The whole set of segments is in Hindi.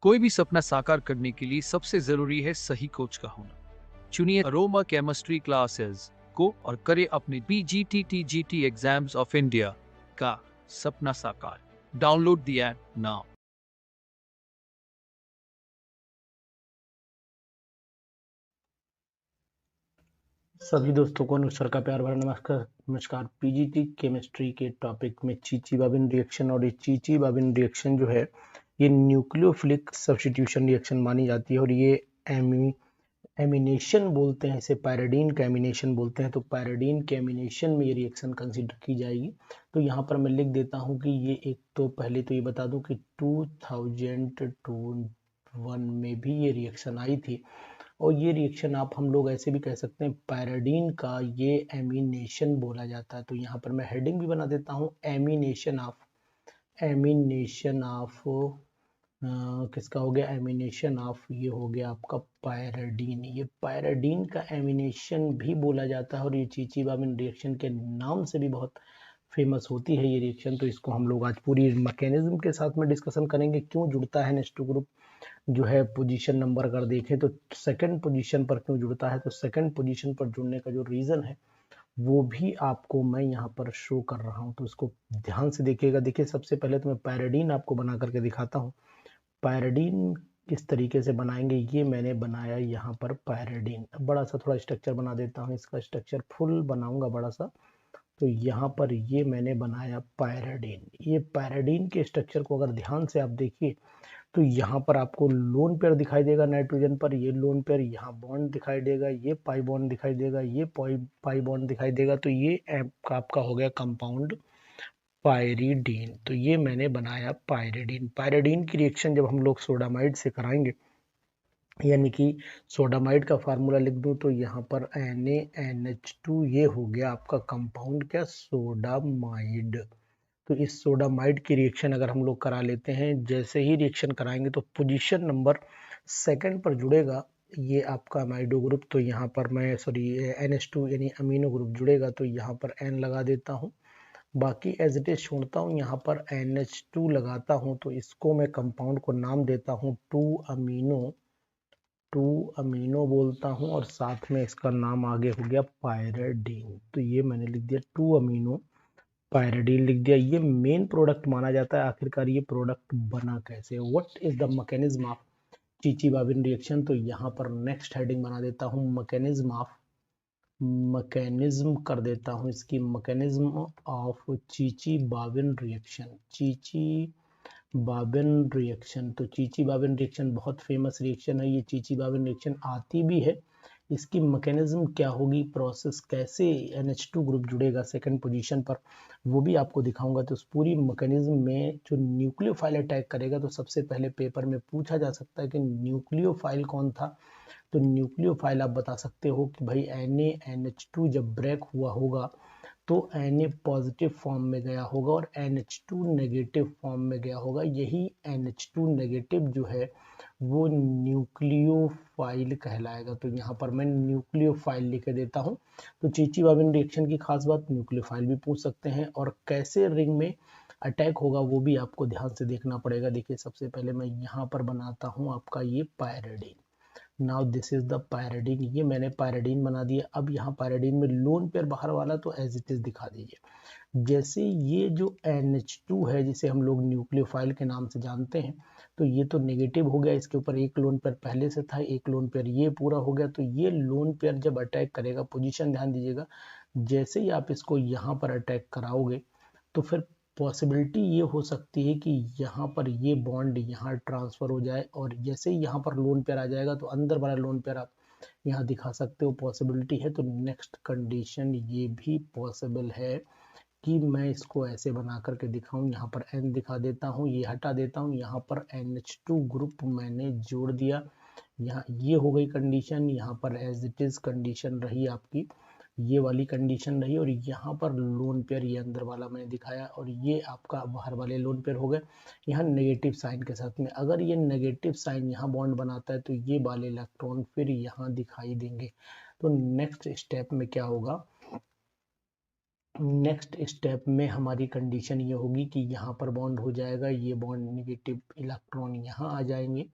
कोई भी सपना साकार करने के लिए सबसे जरूरी है सही कोच का होना। चुनिए अरोमा केमिस्ट्री क्लासेस को और करें अपने PGT एग्जाम्स ऑफ इंडिया का सपना साकार। Download the app now. सभी दोस्तों को अनुसार का प्यार भरा नमस्कार। नमस्कार। पीजीटी केमिस्ट्री के टॉपिक में चीची बाबिन रिएक्शन, और ये चीची बाबिन रिएक्शन जो है ये न्यूक्लियोफिलिक सब्स्टिट्यूशन रिएक्शन मानी जाती है, और ये एमिनेशन बोलते हैं इसे, पैराडीन का एमिनेशन बोलते हैं। तो पैराडीन के एमिनेशन में ये रिएक्शन कंसिडर की जाएगी। तो यहाँ पर मैं लिख देता हूँ कि ये एक, तो पहले तो ये बता दूं कि 2021 में भी ये रिएक्शन आई थी, और ये रिएक्शन आप हम लोग ऐसे भी कह सकते हैं, पैराडीन का ये एमिनेशन बोला जाता है। तो यहाँ पर मैं हेडिंग भी बना देता हूँ, एमिनेशन ऑफ किसका हो गया, एमिनेशन ऑफ, ये हो गया आपका पैराडीन। ये पैराडीन का एमिनेशन भी बोला जाता है, और ये चीची बाबिन रिएक्शन के नाम से भी बहुत फेमस होती है ये रिएक्शन। तो इसको हम लोग आज पूरी मैकेनिज्म के साथ में डिस्कशन करेंगे, क्यों जुड़ता है NH2 ग्रुप जो है। पोजीशन नंबर अगर देखें तो सेकंड पोजीशन पर क्यों जुड़ता है, तो सेकंड पोजीशन पर जुड़ने का जो रीजन है वो भी आपको मैं यहाँ पर शो कर रहा हूँ। तो इसको ध्यान से देखिएगा। देखिए, सबसे पहले तो मैं पैराडीन आपको बना करके दिखाता हूँ। पैराडीन किस तरीके से बनाएंगे, ये मैंने बनाया यहाँ पर पैराडीन। बड़ा सा थोड़ा स्ट्रक्चर बना देता हूँ, इसका स्ट्रक्चर फुल बनाऊंगा बड़ा सा। तो यहाँ पर ये मैंने बनाया पैराडीन। ये पैराडीन के स्ट्रक्चर को अगर ध्यान से आप देखिए तो यहाँ पर आपको लोन पेयर दिखाई देगा नाइट्रोजन पर, ये लोन पेयर, यहाँ बॉन्ड दिखाई देगा, ये पाई बॉन्ड दिखाई देगा, ये पाई बॉन्ड दिखाई देगा। तो ये आपका हो गया कंपाउंड पायरीडीन। तो ये मैंने बनाया पायरीडीन। पायरीडीन की रिएक्शन जब हम लोग सोडामाइड से कराएंगे, यानी कि सोडामाइड का फार्मूला लिख दूं तो यहाँ पर NaNH2, ये हो गया आपका कंपाउंड क्या, सोडामाइड। तो इस सोडामाइड की रिएक्शन अगर हम लोग करा लेते हैं, जैसे ही रिएक्शन कराएंगे तो पोजीशन नंबर सेकंड पर जुड़ेगा ये आपका अमाइडो ग्रुप। तो यहाँ पर मैं NH2 यानी अमीनो ग्रुप जुड़ेगा, तो यहाँ पर N लगा देता हूँ, बाकी एज इट इज छोड़ता हूँ, यहाँ पर NH2 लगाता हूँ। तो इसको मैं कंपाउंड को नाम देता हूँ 2 अमीनो बोलता हूँ, और साथ में इसका नाम आगे हो गया पायराडीन। तो ये मैंने लिख दिया 2 अमीनो पायराडीन लिख दिया। ये मेन प्रोडक्ट माना जाता है। आखिरकार ये प्रोडक्ट बना कैसे, what is the mechanism of Chichi bobbin reaction. तो यहाँ पर नेक्स्ट हेडिंग बना देता हूँ मैकेनिज्म कर देता हूँ इसकी, mechanism of Chichi bobbin reaction. Chichi bobbin reaction, तो चीची बाबिन रिएक्शन बहुत फेमस रिएक्शन है। ये चीची बाबिन रिएक्शन आती भी है, इसकी मैकेनिज्म क्या होगी, प्रोसेस कैसे NH2 ग्रुप जुड़ेगा सेकंड पोजीशन पर, वो भी आपको दिखाऊंगा। तो उस पूरी मैकेनिज्म में जो न्यूक्लियोफाइल अटैक करेगा, तो सबसे पहले पेपर में पूछा जा सकता है कि न्यूक्लियोफाइल कौन था। तो न्यूक्लियोफाइल आप बता सकते हो कि भाई NaNH2 जब ब्रेक हुआ होगा तो Na पॉजिटिव फॉर्म में गया होगा और NH2 नेगेटिव फॉर्म में गया होगा। यही NH2 नेगेटिव जो है वो न्यूक्लियोफाइल कहलाएगा। तो यहाँ पर मैं न्यूक्लियोफाइल लिख देता हूँ। तो चीची बाबिन रिएक्शन की खास बात, न्यूक्लियोफाइल भी पूछ सकते हैं, और कैसे रिंग में अटैक होगा वो भी आपको ध्यान से देखना पड़ेगा। देखिए, सबसे पहले मैं यहाँ पर बनाता हूँ आपका ये pyridine. Now this is the pyridine. ये मैंने पायराडीन बना दिया। अब यहाँ पायराडीन में लोन पेयर बाहर वाला तो एज इट इज दिखा दीजिए। जैसे ये जो NH2 है जिसे हम लोग न्यूक्लियोफाइल के नाम से जानते हैं, तो ये तो नेगेटिव हो गया, इसके ऊपर एक लोन पेयर पहले से था, एक लोन पेयर ये पूरा हो गया। तो ये लोन पेयर जब अटैक करेगा, पोजीशन ध्यान दीजिएगा, जैसे ही आप इसको यहाँ पर अटैक कराओगे तो फिर पॉसिबिलिटी ये हो सकती है कि यहाँ पर ये बॉन्ड यहाँ ट्रांसफर हो जाए, और जैसे ही यहाँ पर लोन पेयर आ जाएगा तो अंदर वाला लोन पेयर आप यहाँ दिखा सकते हो, पॉसिबिलिटी है। तो नेक्स्ट कंडीशन ये भी पॉसिबल है कि मैं इसको ऐसे बना करके दिखाऊं। यहाँ पर N दिखा देता हूँ, ये हटा देता हूँ, यहाँ पर NH2 ग्रुप मैंने जोड़ दिया। यहाँ ये हो गई कंडीशन, यहाँ पर एज इट इज कंडीशन रही आपकी, ये वाली कंडीशन रही, और यहाँ पर लोन पेयर ये अंदर वाला मैंने दिखाया, और ये आपका बाहर वाले लोन पेयर हो गए यहाँ नेगेटिव साइन के साथ में। अगर ये नेगेटिव साइन यहाँ बॉन्ड बनाता है तो ये वाले इलेक्ट्रॉन फिर यहाँ दिखाई देंगे। तो नेक्स्ट स्टेप में क्या होगा, नेक्स्ट स्टेप में हमारी कंडीशन ये होगी कि यहाँ पर बॉन्ड हो जाएगा, ये बॉन्ड नेगेटिव इलेक्ट्रॉन यहाँ आ जाएंगे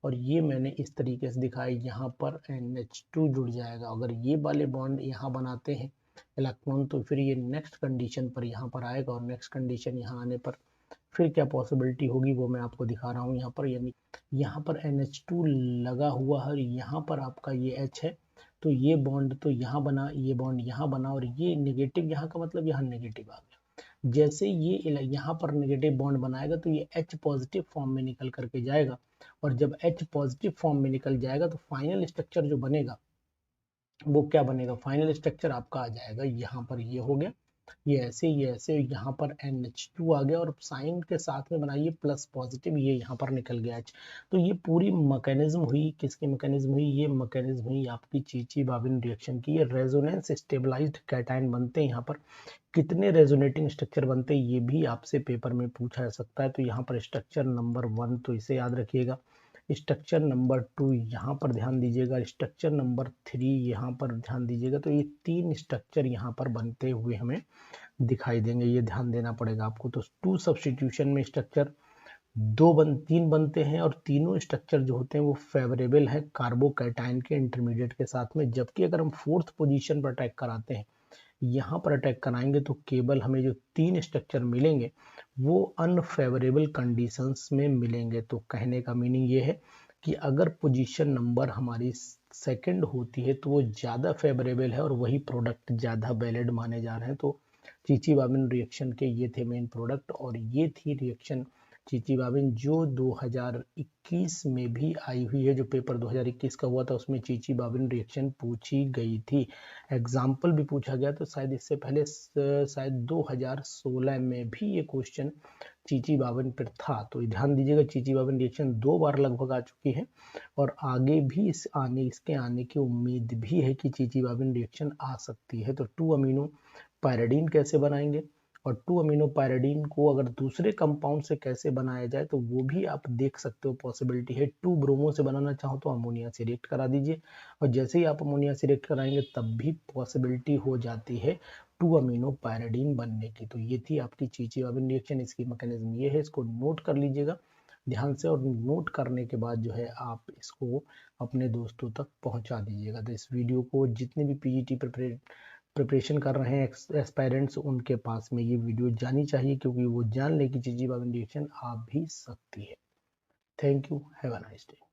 और ये मैंने इस तरीके से दिखाया, यहाँ पर NH2 जुड़ जाएगा। अगर ये वाले बॉन्ड यहाँ बनाते हैं इलेक्ट्रॉन तो फिर ये नेक्स्ट कंडीशन पर यहाँ पर आएगा और नेक्स्ट कंडीशन यहाँ आने पर फिर क्या पॉसिबिलिटी होगी वो मैं आपको दिखा रहा हूँ यहाँ पर। यानी यहाँ पर NH2 लगा हुआ है और यहाँ पर आपका ये H है, तो ये बॉन्ड तो यहाँ बना, ये बॉन्ड यहाँ बना और ये नेगेटिव यहाँ का मतलब यहाँ नेगेटिव आ गया। जैसे ये यहाँ पर नेगेटिव बॉन्ड बनाएगा तो ये H पॉजिटिव फॉर्म में निकल करके जाएगा और जब H पॉजिटिव फॉर्म में निकल जाएगा तो फाइनल स्ट्रक्चर जो बनेगा वो क्या बनेगा, फाइनल स्ट्रक्चर आपका आ जाएगा यहाँ पर, ये हो गया, ये ऐसे यहाँ पर NH2 आ गया और साइन के साथ में बनाइए प्लस पॉजिटिव, ये यहाँ पर निकल गया H। तो ये पूरी मैकेनिज्म हुई, किसकी मैकेनिज्म हुई, ये मैकेनिज्म हुई आपकी चीची बाबिन रिएक्शन की। ये रेजोनेंस स्टेबलाइज्ड कैटायन बनते हैं। यहाँ पर कितने रेजोनेटिंग स्ट्रक्चर बनते हैं ये भी आपसे पेपर में पूछा जा सकता है। तो यहाँ पर स्ट्रक्चर नंबर 1 तो इसे याद रखिएगा, स्ट्रक्चर नंबर 2 यहाँ पर ध्यान दीजिएगा, स्ट्रक्चर नंबर 3 यहाँ पर ध्यान दीजिएगा। तो ये 3 स्ट्रक्चर यहाँ पर बनते हुए हमें दिखाई देंगे, ये ध्यान देना पड़ेगा आपको। तो 2 सब्स्टिट्यूशन में स्ट्रक्चर 3 बनते हैं और तीनों स्ट्रक्चर जो होते हैं वो फेवरेबल है कार्बोकैटायन के इंटरमीडिएट के साथ में। जबकि अगर हम 4th पोजीशन पर अटैक कराते हैं, यहाँ पर अटैक कराएंगे तो केवल हमें जो 3 स्ट्रक्चर मिलेंगे वो अनफेवरेबल कंडीशंस में मिलेंगे। तो कहने का मीनिंग ये है कि अगर पोजीशन नंबर हमारी सेकंड होती है तो वो ज़्यादा फेवरेबल है और वही प्रोडक्ट ज़्यादा वैलिड माने जा रहे हैं। तो चीची बाबिन रिएक्शन के ये थे मेन प्रोडक्ट और ये थी रिएक्शन चीची बाबिन जो 2021 में भी आई हुई है। जो पेपर 2021 का हुआ था उसमें चीची बाबिन रिएक्शन पूछी गई थी, एग्जाम्पल भी पूछा गया। तो शायद इससे पहले शायद 2016 में भी ये क्वेश्चन चीची बाबिन पर था। तो ध्यान दीजिएगा, चीची बाबिन रिएक्शन 2 बार लगभग आ चुकी है और आगे भी इसके आने की उम्मीद भी है कि चीची बाबिन रिएक्शन आ सकती है। तो 2 अमीनो पायरिडीन कैसे बनाएंगे और 2 अमीनो पायरिडीन को अगर दूसरे कंपाउंड से कैसे बनाया जाए तो वो भी आप देख सकते हो, पॉसिबिलिटी है। 2 ब्रोमो से बनाना चाहो तो अमोनिया से रिएक्ट करा दीजिए और जैसे ही आप अमोनिया से रिएक्ट कराएंगे तब भी पॉसिबिलिटी हो जाती है 2 अमीनो पायरिडीन बनने की। तो ये थी आपकी चीची बाबिन रिएक्शन, इसकी मैकेनिज्म ये है, इसको नोट कर लीजिएगा ध्यान से और नोट करने के बाद जो है आप इसको अपने दोस्तों तक पहुंचा दीजिएगा। तो इस वीडियो को जितने भी पीजीटी प्रिपरेशन कर रहे हैं एस्पायरेंट्स उनके पास में ये वीडियो जानी चाहिए क्योंकि वो जान ले कि चीची बाबिन रिएक्शन आ भी सकती है। Thank you, have a nice day.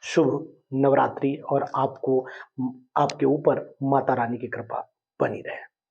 शुभ नवरात्रि और आपको आपके ऊपर माता रानी की कृपा बनी रहे।